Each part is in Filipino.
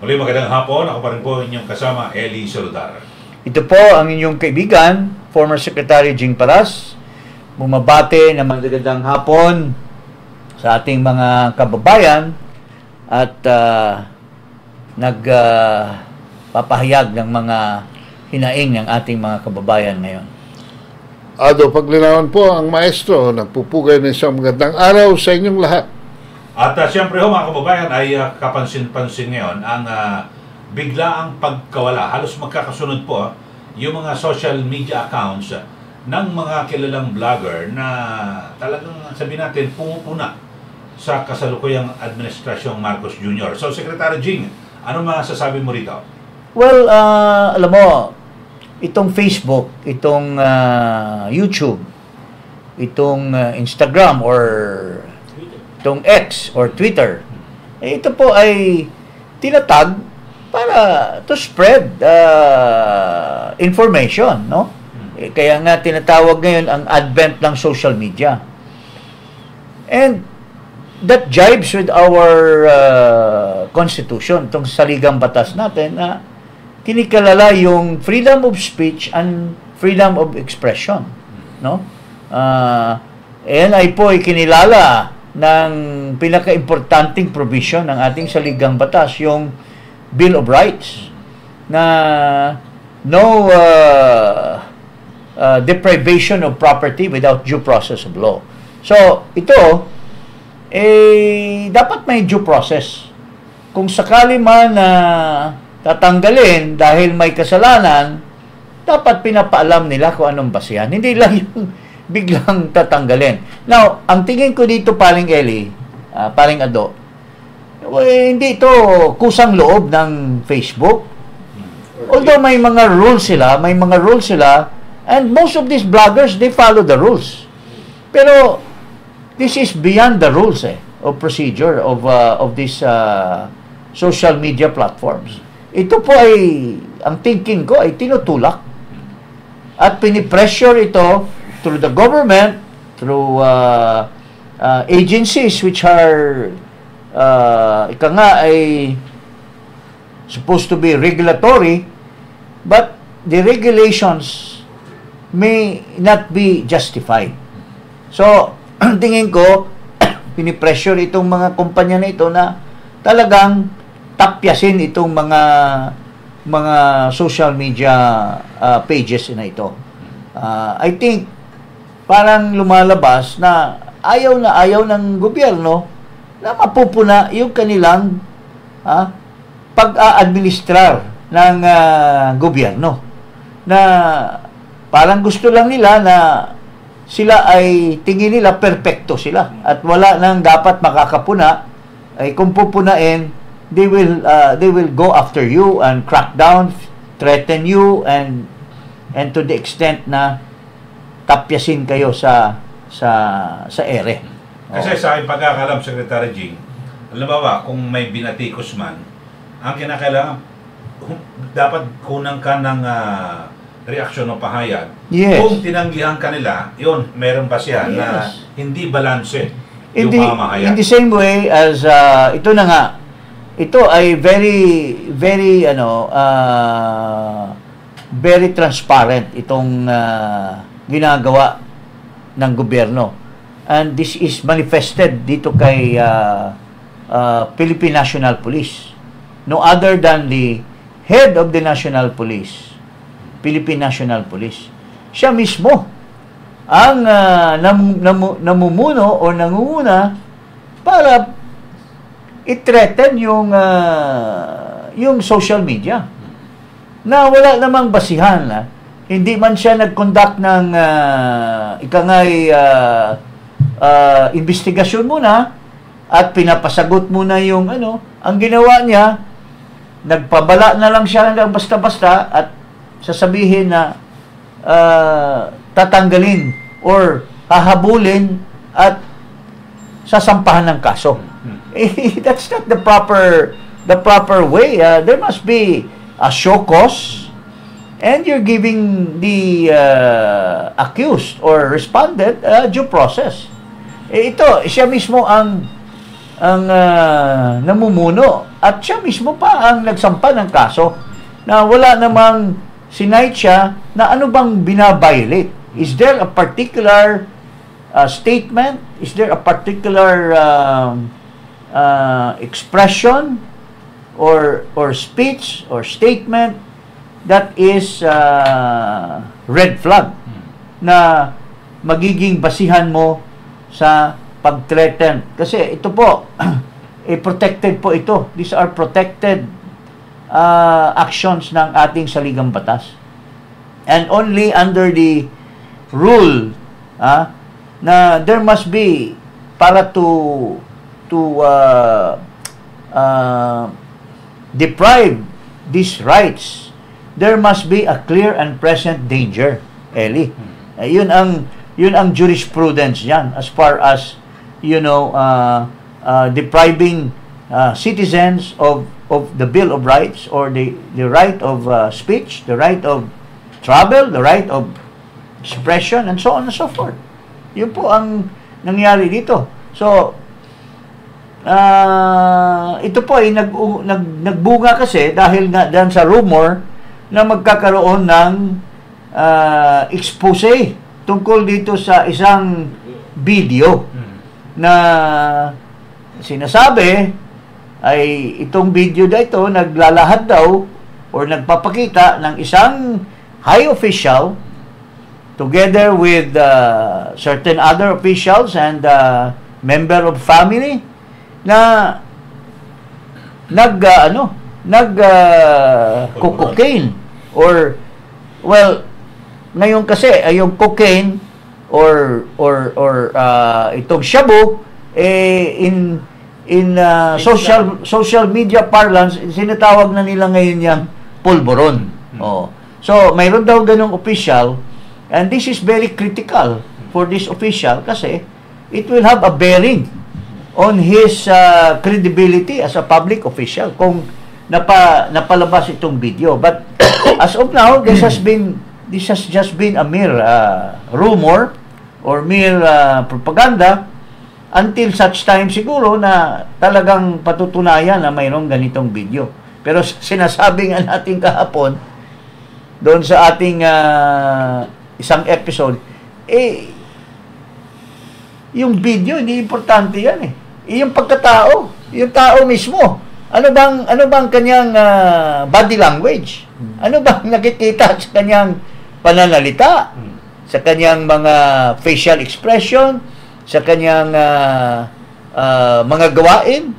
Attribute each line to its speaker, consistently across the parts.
Speaker 1: Muli magandang hapon. Ako pa rin po inyong kasama, Eli Saludar.
Speaker 2: Ito po ang inyong kaibigan, former Secretary Jing Paras. Bumabate ng magandang hapon sa ating mga kababayan at nagpapahayag ng mga hinaing ng ating mga kababayan ngayon.
Speaker 3: Ado, paglinawan po ang maestro, nagpupugay ng isang magandang araw sa inyong lahat.
Speaker 1: At siyempre ho mga kababayan ay kapansin-pansin ngayon ang biglaang pagkawala. Halos magkakasunod po yung mga social media accounts ng mga kilalang vlogger na talagang sabihin natin pumupuna sa kasalukuyang administrasyong Marcos Jr. So Secretary Jing, ano masasabi mo rito?
Speaker 2: Well, alam mo, itong Facebook, itong YouTube, itong Instagram or itong X or Twitter, ito po ay tinatag para to spread information, no? Kaya nga tinatawag ngayon ang advent ng social media. And that jibes with our constitution, itong saligang batas natin na kinikalala yung freedom of speech and freedom of expression, no? Ayan ay po ay kinilala ng pinaka-importanting provision ng ating saligang batas, yung Bill of Rights, na no deprivation of property without due process of law. So, ito, dapat may due process. Kung sakali man na tatanggalin dahil may kasalanan, dapat pinapaalam nila kung anong basihan. Hindi lang yung biglang tatanggalin. Now, ang tingin ko dito, paring Eli, paring Ado, hindi ito kusang loob ng Facebook. Although may mga rules sila, and most of these bloggers, they follow the rules. Pero, this is beyond the rules of procedure of these social media platforms. Ito po ay, ang thinking ko ay tinutulak at pinipressure ito through the government, through agencies which are ika nga ay supposed to be regulatory, but the regulations may not be justified. So, ang tingin ko, pinipressure itong mga kumpanya na ito na talagang tapyasin itong mga social media pages na ito. I think parang lumalabas na ayaw ng gobyerno na mapupuna yung kanilang pag-a-administrar ng gobyerno. Na parang gusto lang nila na sila ay tingin nila perpekto sila at wala nang dapat makakapuna. Ay kung pupunain, they will go after you and crack down, threaten you, and to the extent na tapyasin kayo sa ere.
Speaker 1: Kasi sa aking pagkakalam, Secretary Jing, alam ba, kung may binatikos man, ang kinakailangan, dapat kunang ka ng reaksyon o pahayag.
Speaker 2: Yes.
Speaker 1: Kung tinanggihan ka nila, yun, meron basihan na hindi balanse yung pamahayag.
Speaker 2: In the same way as, ito na nga, ito ay very transparent itong ginagawa ng gobyerno. And this is manifested dito kay Philippine National Police. No other than the head of the National Police, Philippine National Police. Siya mismo ang namumuno o nangunguna para i-threaten yung social media na wala namang basihan. Hindi man siya nag-conduct ng investigasyon muna at pinapasagot muna yung ang ginawa niya, nagpabala na lang siya hanggang basta-basta at sasabihin na tatanggalin or hahabulin at sasampahan ng kaso. That's not the proper way. There must be a show cause, and you're giving the accused or respondent due process. Ito, siya mismo ang namumuno At siya mismo pa ang nagsampa ng kaso na wala namang sinight siya na ano bang binabiolate. Is there a particular statement? Is there a particular expression or speech or statement that is red flag na magiging basihan mo sa pag-threaten? Kasi ito po, protected po ito. These are protected actions ng ating saligang batas. And only under the rule na there must be, para to deprive these rights, there must be a clear and present danger, Eli. Yun ang jurisprudence yan as far as, depriving citizens of the Bill of Rights, or the right of speech, the right of travel, the right of expression, and so on and so forth. Yun po ang nangyari dito. So, ito po ay nagbunga kasi dahil nga dahil sa rumor na magkakaroon ng expose tungkol dito sa isang video na sinasabi ay itong video na ito naglalahad daw or nagpapakita ng isang high official together with certain other officials and member of family na cocaine or ngayon kasi ay yung cocaine or itong shabu in social media parlance sinatawag na nila ngayon yang pulburon. So mayroon daw ganung official, and this is very critical for this official kasi it will have a bearing on his credibility as a public official kung napalabas itong video. But as of now, this has just been a mere rumor or mere propaganda until such time siguro na talagang patutunayan na mayroong ganitong video. Pero sinasabi nga natin kahapon doon sa ating isang episode, yung video hindi importante yan yung pagkatao, yung tao mismo. Ano bang kanyang body language? Ano bang nakikita sa kanyang pananalita, sa kanyang mga facial expression, sa kanyang mga gawain?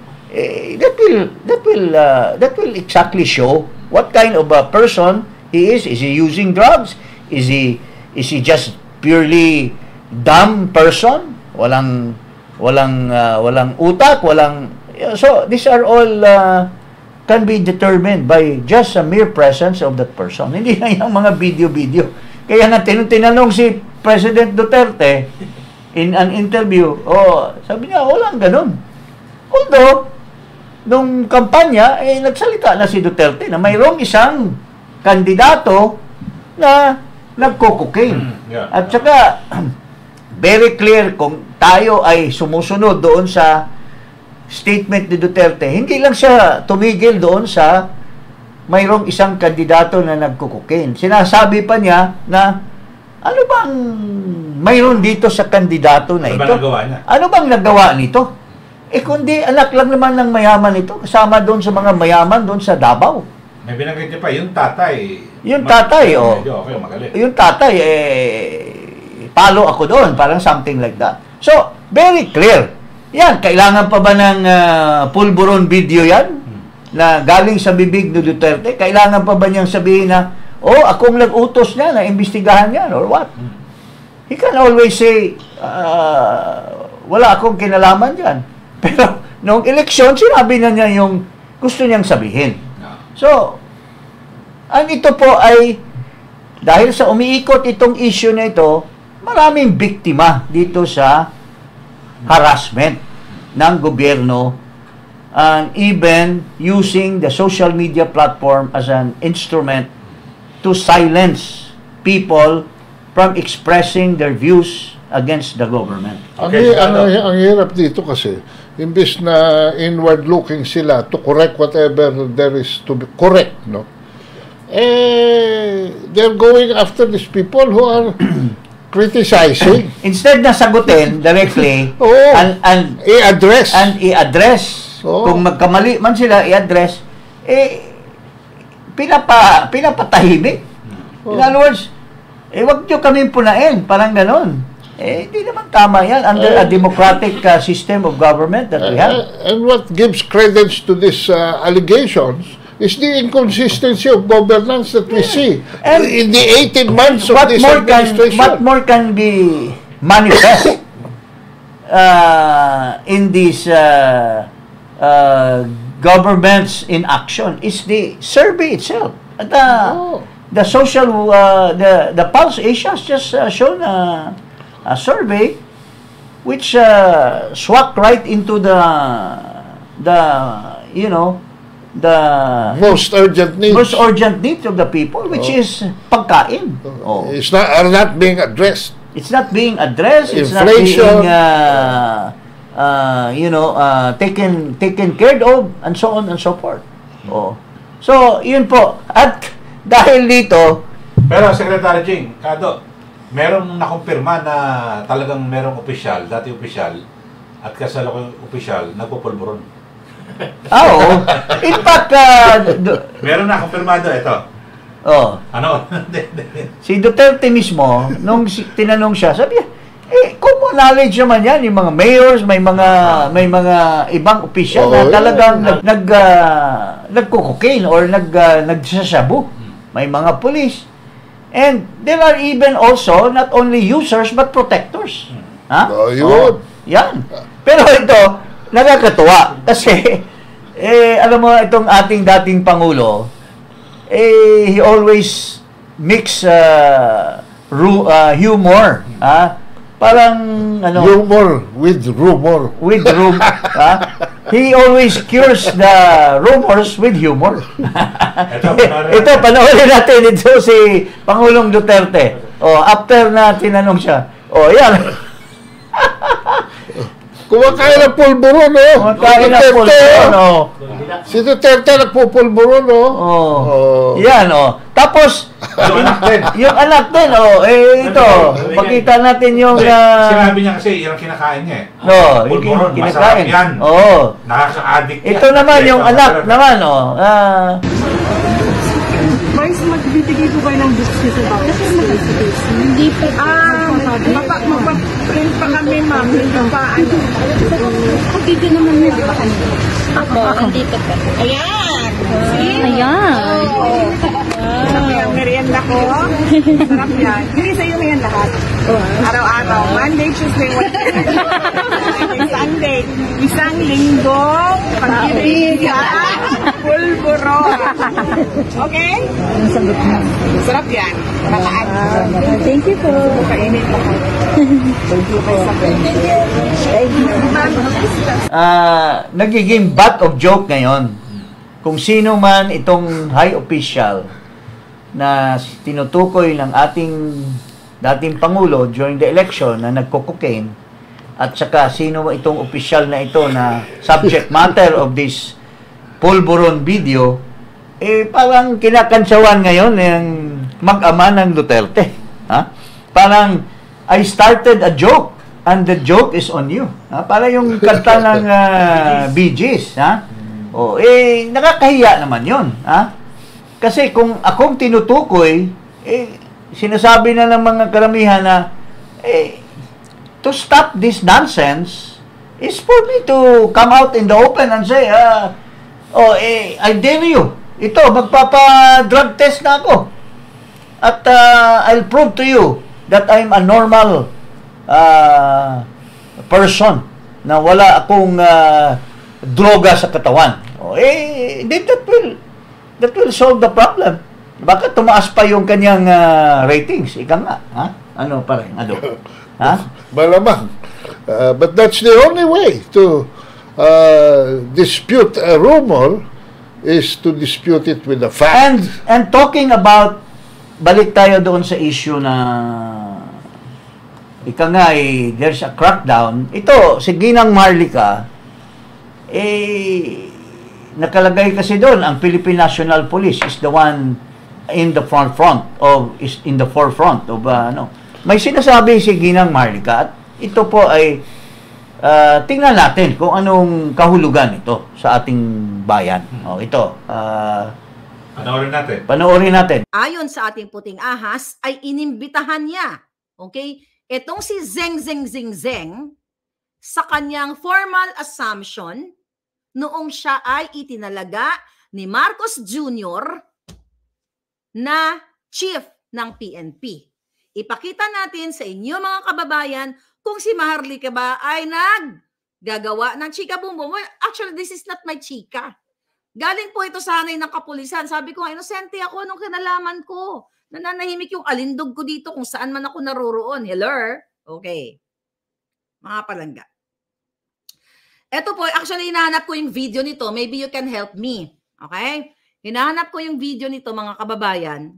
Speaker 2: That will exactly show what kind of a person he is. Is he using drugs? Is he just purely dumb person? Walang utak, so these are all can be determined by just a mere presence of that person. Hindi na yung mga video. Kaya nga tinanong si President Duterte in an interview, sabi niya, walang ganun. Although, nung kampanya, nagsalita na si Duterte na mayroong isang kandidato na nagko-cocaine. At saka, very clear kung tayo ay sumusunod doon sa statement ni Duterte, hindi lang siya tumigil doon sa mayroong isang kandidato na nagko-cocaine. Sinasabi pa niya na ano bang mayroon dito sa kandidato na ito? Ano bang nagawa nito? Kundi anak lang naman ng mayaman ito, kasama doon sa mga mayaman doon sa Davao.
Speaker 1: May binanggit niya pa, yung tatay.
Speaker 2: Yung tatay, yung tatay, palo ako doon, parang something like that. So, very clear. Yan, kailangan pa ba ng pulburon video yan? Na galing sa bibig ni Duterte? Kailangan pa ba niyang sabihin na, akong nag-utos niya na imbestigahan yan or what? He can always say, wala akong kinalaman dyan. Pero, noong eleksyon, sinabi na niya yung gusto niyang sabihin. So, ang ito po ay, dahil sa umiikot itong issue na ito, maraming biktima dito sa harassment ng gobyerno, and even using the social media platform as an instrument to silence people from expressing their views against the government.
Speaker 3: Ang hirap dito kasi, imbis na inward-looking sila to correct whatever there is to be correct, no? They're going after these people who are criticizing.
Speaker 2: Instead na sagutin directly,
Speaker 3: Oo.
Speaker 2: and
Speaker 3: I-address.
Speaker 2: i-address,
Speaker 3: Oo.
Speaker 2: kung magkamali man sila, i-address, pinapatahimik. In other words, wag nyo kami punain, parang ganon. Hindi naman tama yan under a democratic system of government that we have.
Speaker 3: And what gives credence to these allegations is the inconsistency of governance that we see
Speaker 2: And
Speaker 3: in the 18 months of this administration.
Speaker 2: What more can be manifest in this governments in action is the survey itself. The social, the Pulse Asia has just shown a survey which swapped right into the
Speaker 3: most urgent
Speaker 2: needs of the people, which is pagkain.
Speaker 3: Are not being addressed.
Speaker 2: It's not being addressed.
Speaker 3: Inflation.
Speaker 2: It's not being taken care of, and so on and so forth. So, yun po. At dahil dito,
Speaker 1: Pero Secretary Jing, merong nakumpirma na talagang merong opisyal, dati opisyal, at kasalukuyang opisyal, nagpupulburon.
Speaker 2: oo. In fact,
Speaker 1: Meron na kumpirmado ito. Ano?
Speaker 2: si Duterte mismo, nung tinanong siya, sabi niya, common knowledge naman yan, yung mga mayors, may mga ibang opisyal na talagang nagko-cocaine or nagsasabu. May mga police. And there are even also not only users but protectors.
Speaker 3: Yun.
Speaker 2: Yan. Pero ito, nakakatuwa. Kasi, alam mo, itong ating dating Pangulo, he always mix humor. Parang,
Speaker 3: humor with rumor.
Speaker 2: With rumor. He always cures the rumors with humor. Ito, panoorin natin ito si Pangulong Duterte. After na tinanong siya. Yan.
Speaker 3: Kumakain ng pulburo, no?
Speaker 2: Kumakain ng pulburo,
Speaker 3: Si Duterte nagpupulburo, no?
Speaker 2: Yan, Tapos, yung anak din, ito, pakita natin yung...
Speaker 1: Sinabi niya kasi, yung kinakain niya
Speaker 2: yung kinakain.
Speaker 1: Masarap yan. Nakaka-addict yan.
Speaker 2: Ito naman, yung anak naman,
Speaker 4: Vice, magbibigay po kayo ng books nito ba? Hindi po. Magpa-print pa kami, ma'am. Hindi pa, dito naman yun, di ba kanina?
Speaker 5: Ako, andito po.
Speaker 4: Ayan!
Speaker 5: Ayan!
Speaker 4: Sarap yan, merienda ko. Sarap yan. Hindi sa'yo na yan lahat. Araw-araw. Monday, Tuesday, Wednesday, Sunday. Isang linggong pag-ibig. Pulburo. Okay? Sarap yan.
Speaker 5: Thank you po.
Speaker 4: Kainit lahat. Thank you po sa
Speaker 2: nagiging butt of joke ngayon. Kung sino man itong high official na tinutukoy ng ating dating Pangulo during the election na nagko-cocaine, at saka sino itong official na ito na subject matter of this pulburon video, parang kinakantsawan ngayon ng mag-ama ng Duterte. Parang, I started a joke and the joke is on you. Para yung kanta ng Bee Gees. Nakakahiya naman yun. Kasi kung akong tinutukoy, sinasabi na ng mga karamihan na, to stop this nonsense is for me to come out in the open and say, I dare you. Ito, magpapa-drug test na ako. At I'll prove to you that I'm a normal person na wala akong droga sa katawan. That will solve the problem. Baka tumaas pa yung kanyang ratings. Ika nga. Ano pa rin?
Speaker 3: Malamang. But that's the only way to dispute a rumor is to dispute it with the fact.
Speaker 2: And talking about, balik tayo doon sa issue na ika nga there's a crackdown. Ito, si Ginang Marlica, nakalagay kasi doon, ang Philippine National Police is the one in the forefront of May sinasabi si Ginang Marlica at ito po ay tingnan natin kung anong kahulugan ito sa ating bayan. Ito, panoorin natin.
Speaker 6: Ayon sa ating puting ahas, ay inimbitahan niya, okay, itong si Zeng sa kanyang formal assumption noong siya ay itinalaga ni Marcos Jr. na chief ng PNP. Ipakita natin sa inyo mga kababayan kung si Maharlika ba ay naggagawa ng chika bumbum. Well, actually, this is not my chika. Galing po ito sa hanay ng kapulisan. Sabi ko, inosente ako nung kinalaman ko. Nananahimik yung alindog ko dito kung saan man ako naroroon. Hello? Okay. Mga palangga. Ito po, actually, hinahanap ko yung video nito. Maybe you can help me. Okay? Hinahanap ko yung video nito, mga kababayan.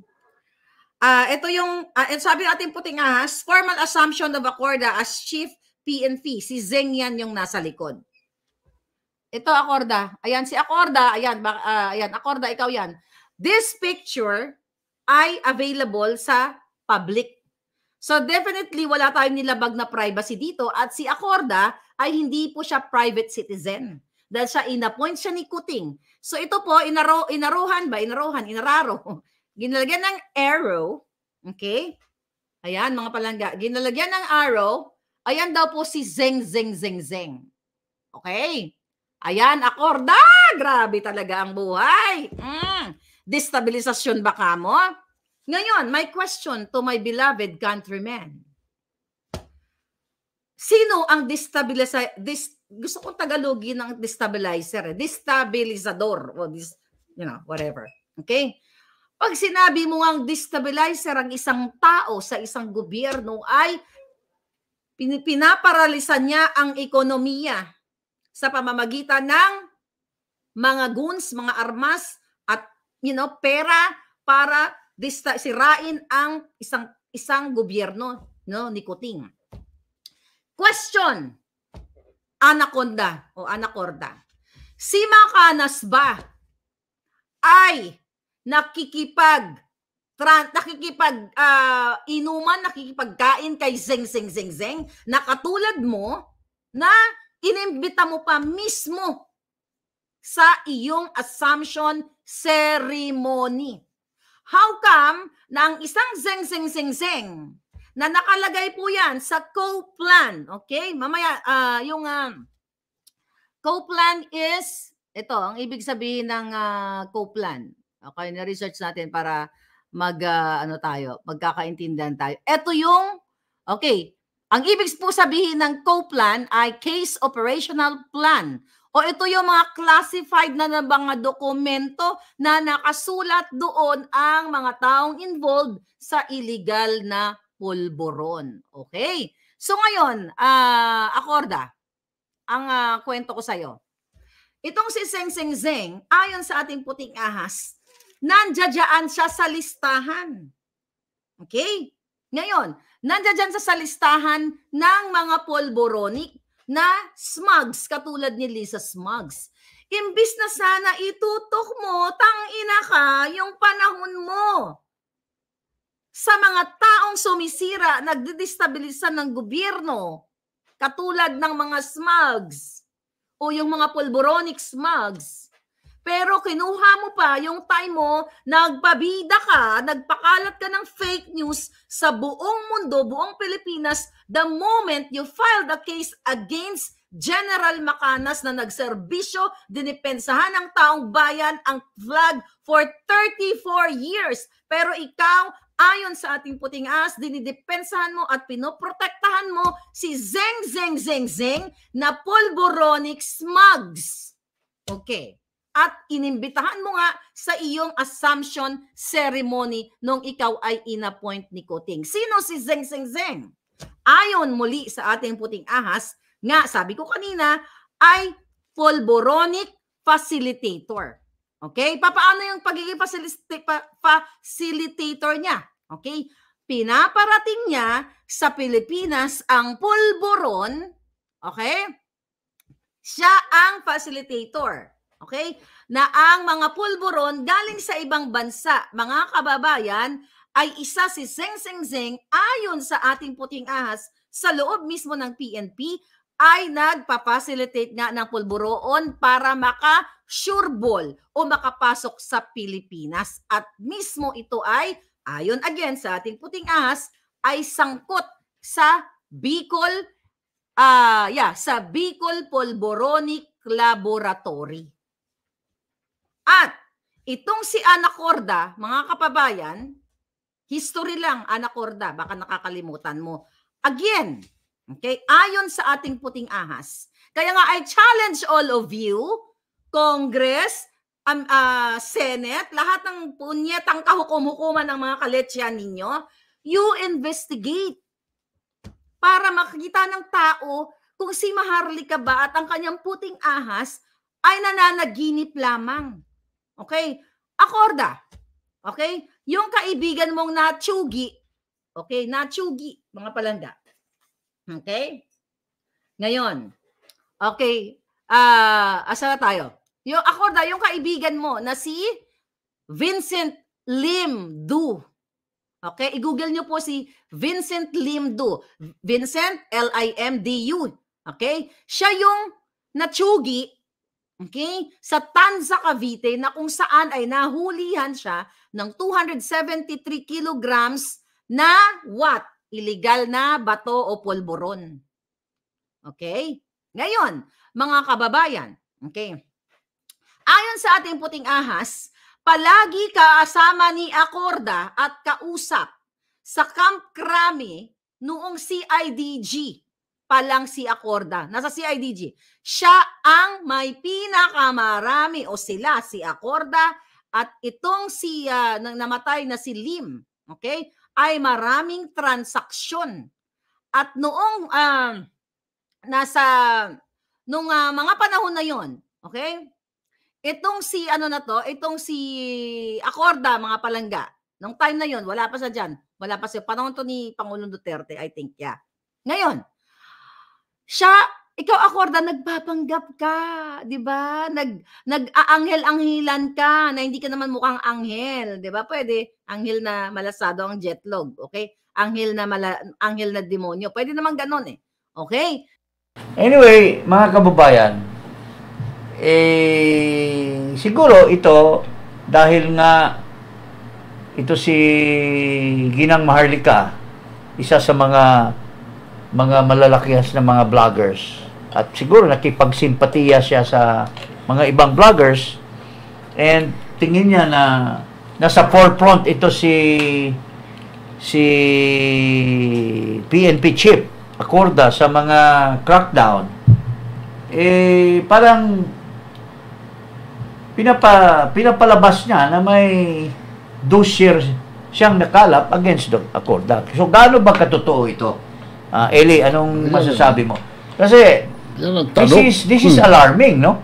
Speaker 6: Ito yung, sabi ng ating puting ahas, formal assumption of Acorda as chief PNP. Si Zeng yan yung nasa likod. Ito, Acorda. Ayan, si Acorda. Ayan, Acorda, ikaw yan. This picture ay available sa public. So definitely, wala tayong nilabag na privacy dito. At si Acorda ay hindi po siya private citizen. Dahil siya inappoint siya ni Kuting. So ito po, inararo. Ginalagyan ng arrow, okay? Ayan, mga palangga. Ginalagyan ng arrow, ayan daw po si Zeng. Okay? Ayan, Acorda! Grabe talaga ang buhay. Destabilisasyon ba ka mo? Ngayon, my question to my beloved countrymen. Sino ang gusto kong Tagalogin ng destabilizer, destabilizador, or whatever. Okay? Pag sinabi mo ang destabilizer ang isang tao sa isang gobyerno ay pinaparalisan niya ang ekonomiya sa pamamagitan ng mga guns, mga armas at pera para sirain ang isang gobyerno, ni Kuting. Question, Anaconda o Anacorda. Si Macanas ba ay nakikipagkain kay Zeng na katulad mo na inimbita mo pa mismo sa iyong assumption ceremony? How come na ang isang Zeng na nakalagay po yan sa co-plan, okay? Mamaya, yung co-plan is, ito, ang ibig sabihin ng co-plan. Okay, na-research natin para magkakaintindihan tayo. Ito yung, okay, ang ibig po sabihin ng co-plan ay case operational plan. O ito yung mga classified na mga dokumento na nakasulat doon ang mga taong involved sa illegal na pulburon. Okay? So ngayon, Acorda, ang kwento ko sa'yo. Itong si Zeng, ayon sa ating puting ahas, nandiyan siya sa listahan. Okay? Ngayon, nandiyan sa listahan ng mga polboronic na smugs, katulad ni Lisa Smugs. Imbis na sana itutok mo, tangina ka, yung panahon mo sa mga taong sumisira, nagdidestabilisa ng gobyerno, katulad ng mga smugs o yung mga polboronic smugs. Pero kinuha mo pa yung time mo, nagpabida ka, nagpakalat ka ng fake news sa buong mundo, buong Pilipinas, the moment you filed a case against General Macanas na nagserbisyo, dinipensahan ng taong bayan ang flag for 34 years. Pero ikaw, ayon sa ating puting ahas, dinidepensahan mo at pinoprotektahan mo si Zeng na polboronic smugs. Okay. At inimbitahan mo nga sa iyong assumption ceremony nung ikaw ay inappoint ni Kuting. Sino si Zeng? Ayon muli sa ating puting ahas, nga sabi ko kanina, ay polboronic facilitator. Okay? Paano yung pagiging facilitator niya? Okay? Pinaparating niya sa Pilipinas ang pulburon, okay? Siya ang facilitator. Okay? Na ang mga pulburon galing sa ibang bansa, mga kababayan, ay isa si Zeng Zeng Zeng ayon sa ating puting ahas sa loob mismo ng PNP ay nagpa-facilitate nga ng pulburon para maka-sureball o makapasok sa Pilipinas. At mismo ito ay, ayon again sa ating puting ahas, ay sangkot sa Bicol, sa Bicol Pulboronic Laboratory. At itong si Anacorda, mga kababayan, history lang, Anacorda, baka nakakalimutan mo. Again, okay, ayon sa ating puting ahas. Kaya nga I challenge all of you, Congress, Senate, lahat ng punyetang kahukum-hukuman ng mga kaletsyan ninyo, you investigate para makikita ng tao kung si Maharlika ba at ang kanyang puting ahas ay nananaginip lamang. Okay? Acorda. Okay? Yung kaibigan mong natsugi. Okay? Natsugi, mga palangga. Okay? Ngayon. Okay. Asa na tayo? Yung Acorda, yung kaibigan mo na si Vincent Lim Du. Okay? I-google nyo po si Vincent Lim Du. Vincent, L-I-M-D-U. Okay? Siya yung natsugi, okay, sa Tanza, Cavite, na kung saan ay nahulihan siya ng 273 kilograms na what? Illegal na bato o pulburon. Okay? Ngayon, mga kababayan, okay, ayon sa ating puting ahas, palagi kasama ni Acorda at kausap sa Camp Crame noong CIDG pa lang si Acorda. Nasa CIDG. Siya ang may pinakamarami o sila, si Acorda at itong si namatay na si Lim, okay, ay maraming transaksyon. At noong nung mga panahon na yon, okay, itong si itong si Acorda, mga palangga, nung time na yon, wala pa sa dyan, wala pa sa panahon to ni Pangulong Duterte, I think, yeah. Ngayon, ikaw Acorda, nagpapanggap ka, di ba? Nag-aanghel-anghilan ka na hindi ka naman mukhang anghel, di ba? Pwede, anghel na malasado ang jetlog, okay? Anghel na demonyo. Pwede naman ganon eh. Okay?
Speaker 2: Anyway, mga kababayan, siguro ito, dahil nga ito si Ginang Maharlika, isa sa mga malalakihas na mga vloggers. At siguro nakipagsimpatiya siya sa mga ibang vloggers. And tingin niya na nasa forefront ito si PNP chief Acorda sa mga crackdown. Parang pinapalabas niya na may dossier siyang nakalap against Acorda. So gaano ba katotoo ito? Eli, anong masasabi mo? Kasi this is alarming, no?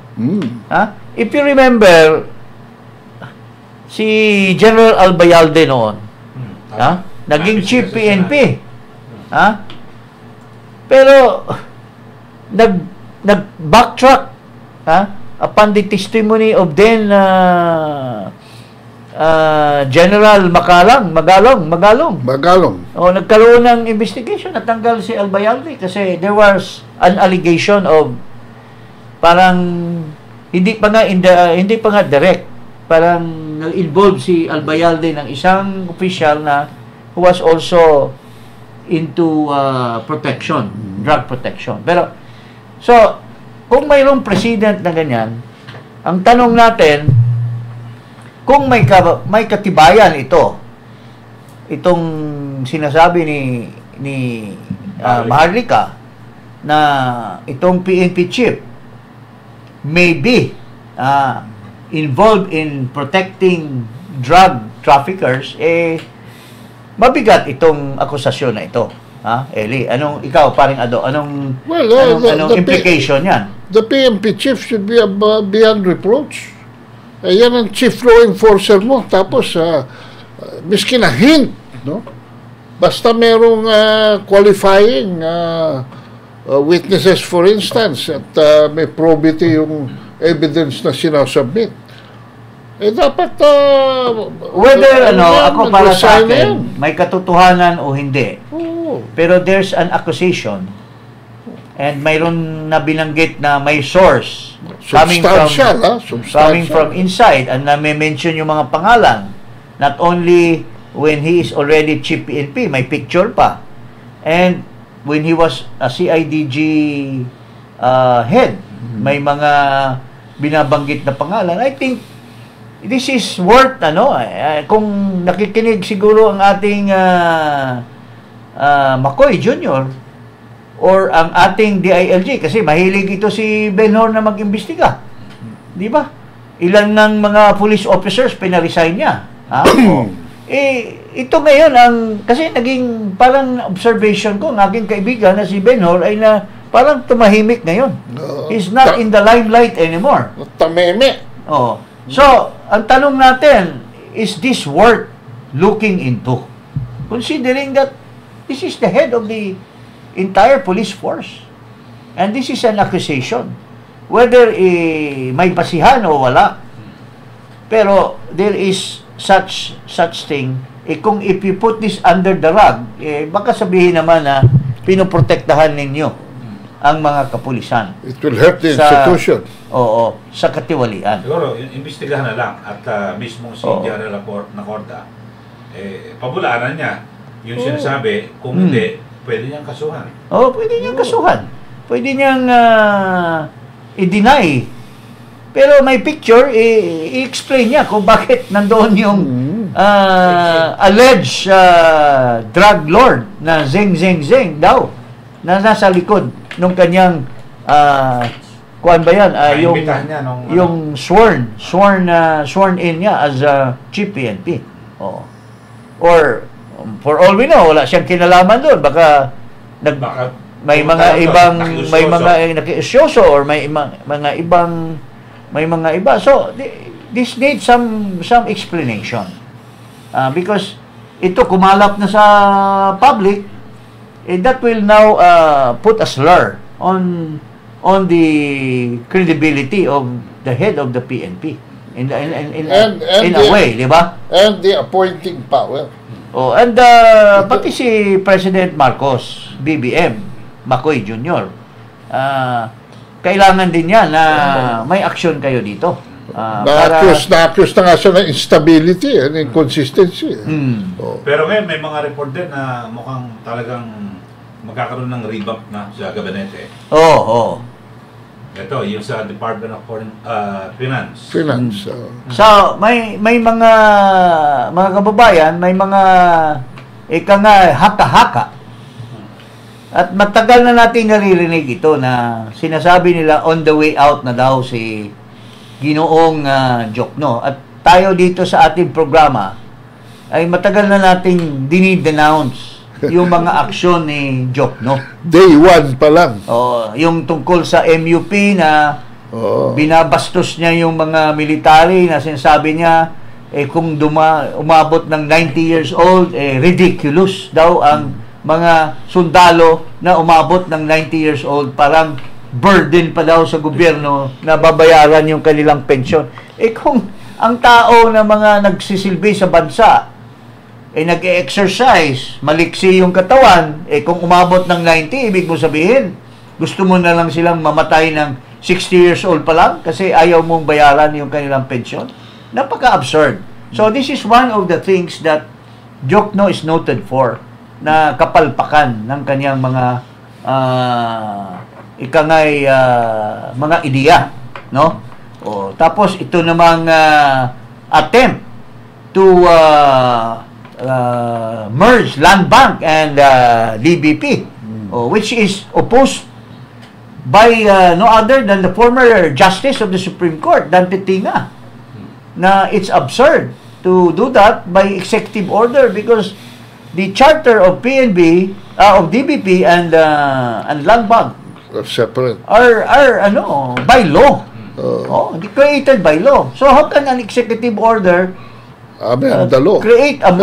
Speaker 2: If you remember si General Albayalde noon, naging chief PNP. Pero nag-backtrack upon the testimony of then General Magalong. Nagkaroon ng investigation, natanggal si Albayalde kasi there was an allegation of parang hindi pa nga direct, parang nag-involve si Albayalde ng isang official na who was also into protection, drug protection. Pero so kung mayroong president na ganyan, ang tanong natin, kung may katibayan itong sinasabi ni Maharlika na itong PNP chief may be involved in protecting drug traffickers, mabigat itong akusasyon na ito. Eli, ikaw paring Ado, anong implication yan?
Speaker 3: The PNP chief should be beyond reproach. Yan ang chief law enforcer mo. Tapos, miski na hint, no? Basta merong qualifying witnesses, for instance, at may probity yung evidence na sinasubmit. Dapat
Speaker 2: Whether ako para sa
Speaker 3: mag-resign na yan.
Speaker 2: akin, may katotohanan o hindi.
Speaker 3: Oo.
Speaker 2: Pero there's an accusation and mayroon na binanggit na may source
Speaker 3: Substantial,
Speaker 2: coming from inside and na-mention yung mga pangalan. Not only when he is already chief PNP, may picture pa. And when he was a CIDG head, may mga binabanggit na pangalan. I think this is worth, kung nakikinig siguro ang ating McCoy Jr. or ang ating DILG, kasi mahilig ito si Benhor na mag-imbestiga. Di ba? Ilan ng mga police officers pinaresign niya. Ito ngayon, kasi naging parang observation ko, ang aking kaibigan na si Benhor ay na parang tumahimik ngayon. He's not in the limelight anymore.
Speaker 3: Tameme.
Speaker 2: So, ang tanong natin, is this worth looking into? Considering that this is the head of the entire police force. And this is an accusation. Whether may basihan o wala. Pero there is such thing. Kung if you put this under the rug, baka sabihin naman na pinoprotektahan ninyo ang mga kapulisan.
Speaker 3: It will hurt the institution.
Speaker 2: Oo, sa katiwalian.
Speaker 1: Siguro, imbestigahan na lang at mismo si General Nacorda, pabulaanan niya yung sinasabi, kung hindi, pwede niyang kasuhan.
Speaker 2: Pwede niyang kasuhan. Pwede niyang i-deny. Pero may picture, i-explain niya kung bakit nandoon yung alleged drug lord na Zeng daw na nasa likod nung kanyang kuan ba yan? Yung sworn in niya as a chief PNP. Or for all we know, wala siyang kinalaman doon. Baka may mga ibang nakiusyoso or may mga iba. So this needs some explanation. Because ito kumalap na sa public, that will now put a slur on the credibility of the head of the PNP in a way, di ba?
Speaker 3: And the appointing power.
Speaker 2: Pati si President Marcos, BBM, McCoy Jr., kailangan din yan na may aksyon kayo dito.
Speaker 3: Na-accuse na nga siya ng instability and inconsistency.
Speaker 1: Pero ngayon, may mga report din na mukhang talagang magkakaroon ng revamp na sa gabinete. Ito, yung sa Department of Finance.
Speaker 2: So, may mga kababayan, may mga haka-haka. At matagal na natin naririnig ito na sinasabi nila on the way out na daw si Ginoong Jokno. At tayo dito sa ating programa ay matagal na nating dinidenounce yung mga aksyon ni Jokno.
Speaker 3: Day one pa lang.
Speaker 2: Yung tungkol sa MUP na binabastos niya yung mga military na sinasabi niya kung umabot ng 90 years old, ridiculous daw ang mga sundalo na umabot ng 90 years old, parang burden pa daw sa gobyerno na babayaran yung kanilang pensyon. Kung ang tao na mga nagsisilbi sa bansa nag-exercise, maliksi yung katawan, kung umabot ng 90, ibig mo sabihin, gusto mo na lang silang mamatay ng 60 years old pa lang kasi ayaw mong bayaran yung kanilang pensyon? Napaka-absurd. So this is one of the things that Jokno is noted for, na kapalpakan ng kanyang mga mga ideya, no? Tapos ito namang attempt to merge Land Bank and DBP, which is opposed by no other than the former Justice of the Supreme Court, Dante Tinga, na it's absurd to do that by executive order because the charter of PNB, of DBP and Land Bank
Speaker 3: Are separate.
Speaker 2: Are by law. Created by law. So how can an executive order
Speaker 3: the law
Speaker 2: create a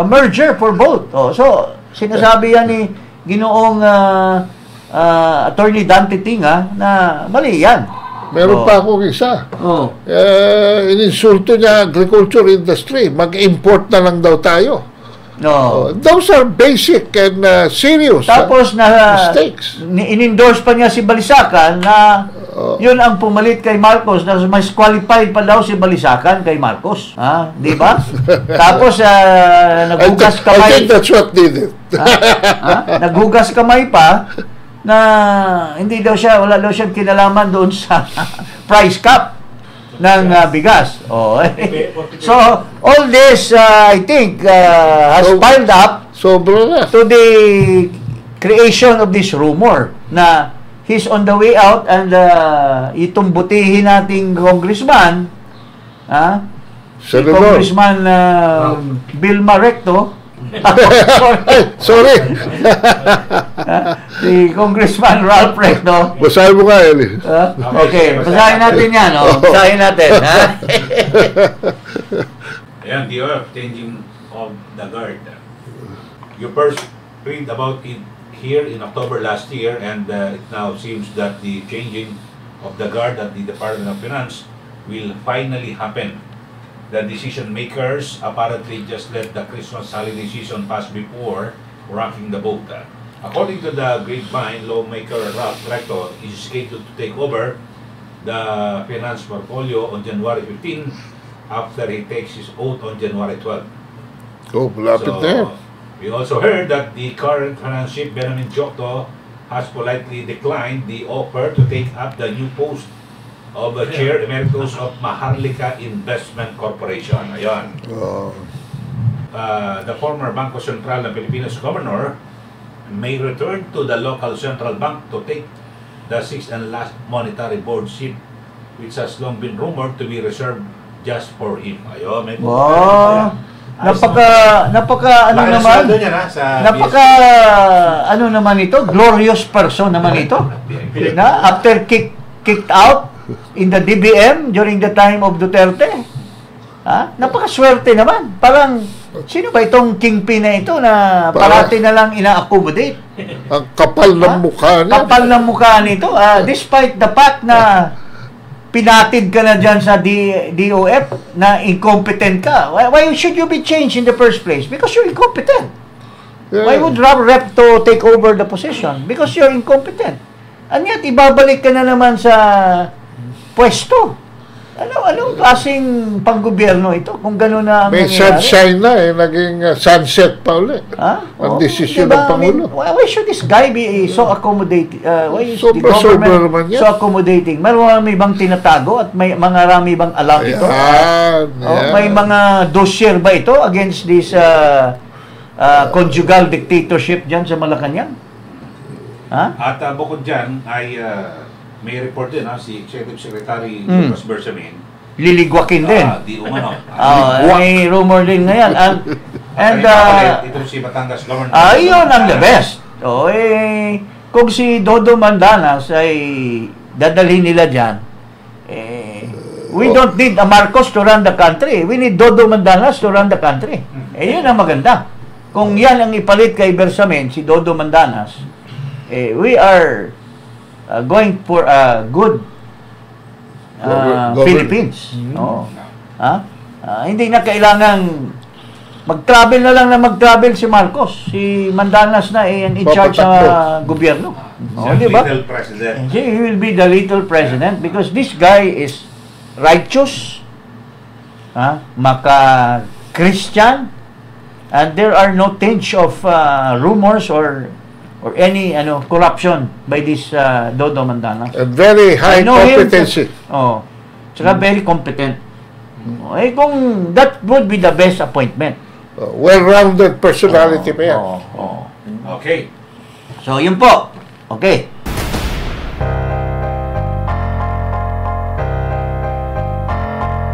Speaker 2: merger for both? So sinasabi yan ni Ginoong Attorney Dante Tinga na mali yan.
Speaker 3: Meron pa akong isa.
Speaker 2: Oh.
Speaker 3: Ininsulto niya agriculture industry. Mag-import na lang daw tayo.
Speaker 2: No.
Speaker 3: Those are basic and serious
Speaker 2: Tapos
Speaker 3: mistakes.
Speaker 2: in-endorse pa niya si Balisacan na yun ang pumalit kay Marcos na mas qualified pa daw si Balisacan kay Marcos. Ha? Di ba? Tapos naghugas
Speaker 3: I
Speaker 2: kamay.
Speaker 3: think that's what did it.
Speaker 2: Naghugas kamay pa na hindi daw siya, wala daw siyang kinalaman doon sa price cap ng bigas. Oh. So, all this, I think, has piled up
Speaker 3: Sobra na.
Speaker 2: to the creation of this rumor na he's on the way out and itong butihin nating congressman, si
Speaker 3: Senador.
Speaker 2: Congressman Vilma Recto,
Speaker 3: Sorry.
Speaker 2: si Congressman Ralph Recto.
Speaker 3: Basahin mo nga, Eli.
Speaker 2: Okay, basahin natin yan. Basahin natin.
Speaker 1: Ayan, the changing of the guard. You first read about it here in October last year, and it now seems that the changing of the guard at the Department of Finance will finally happen. The decision makers apparently just let the Christmas holiday season pass before rocking the boat. According to the grapevine, lawmaker Ralph Recto is scheduled to take over the finance portfolio on January 15 after he takes his oath on January 12.
Speaker 3: Oh, malapit na yan.
Speaker 1: We also heard that the current finance chief, Benjamin Jokto, has politely declined the offer to take up the new post of Chair Emeritus of Maharlika Investment Corporation. Ayan. The former Bangko Sentral ng Pilipinas governor may return to the local central bank to take the sixth and last monetary board seat, which has long been rumored to be reserved just for him. Ayun, may
Speaker 2: Wow. Napaka ano naman ito, glorious person naman ito. Na after kicked out in the DBM during the time of Duterte. Napakaswerte naman. Parang sino ba itong kingpin na ito na parati na lang ina-accommodate?
Speaker 3: Ang kapal ng mukha niya.
Speaker 2: Kapal ng mukha nito. Despite the fact na pinatid ka na dyan sa DOF na incompetent ka. Why should you be changed in the first place? Because you're incompetent.
Speaker 3: Yeah.
Speaker 2: Why would Rob Recto take over the position? Because you're incompetent. And yet, ibabalik ka na naman sa pwesto. Anong klaseng panggobyerno ito? Kung gano'n na ang
Speaker 3: May sunshine na naging sunset pa ulit. Ang desisyon ng Pangulo.
Speaker 2: Why should this guy be so accommodating? Why is the
Speaker 3: Sobra naman
Speaker 2: government
Speaker 3: yan.
Speaker 2: so accommodating? Marami bang tinatago at may mga rami bang alam ito? May mga dossier ba ito against this conjugal dictatorship dyan sa Malacanang?
Speaker 1: At bukod dyan ay may report din si Executive Secretary Lucas Bersamin.
Speaker 2: Liligwakin din.
Speaker 1: Di umano.
Speaker 2: May rumor din ngayon. And
Speaker 1: ito si Batangas Governor.
Speaker 2: Yun ang the best. Kung si Dodo Mandanas ay dadalhin nila dyan, we don't need a Marcos to run the country. We need Dodo Mandanas to run the country. Yun ang maganda. Kung yan ang ipalit kay Bersamin, si Dodo Mandanas, we are going for a good Philippines. Hindi na kailangang mag-travel na lang na mag-travel si Marcos. Si Mandanas na in charge sa gobyerno. Diba?
Speaker 1: Little president.
Speaker 2: He will be the little president because this guy is righteous, maka-Christian, and there are no tinge of rumors or any corruption by this Dodo Mandanas.
Speaker 3: A very high competency.
Speaker 2: Saka very competent. Kung that would be the best appointment.
Speaker 3: Well-rounded personality pa yan.
Speaker 1: Okay.
Speaker 2: So, yun po. Okay.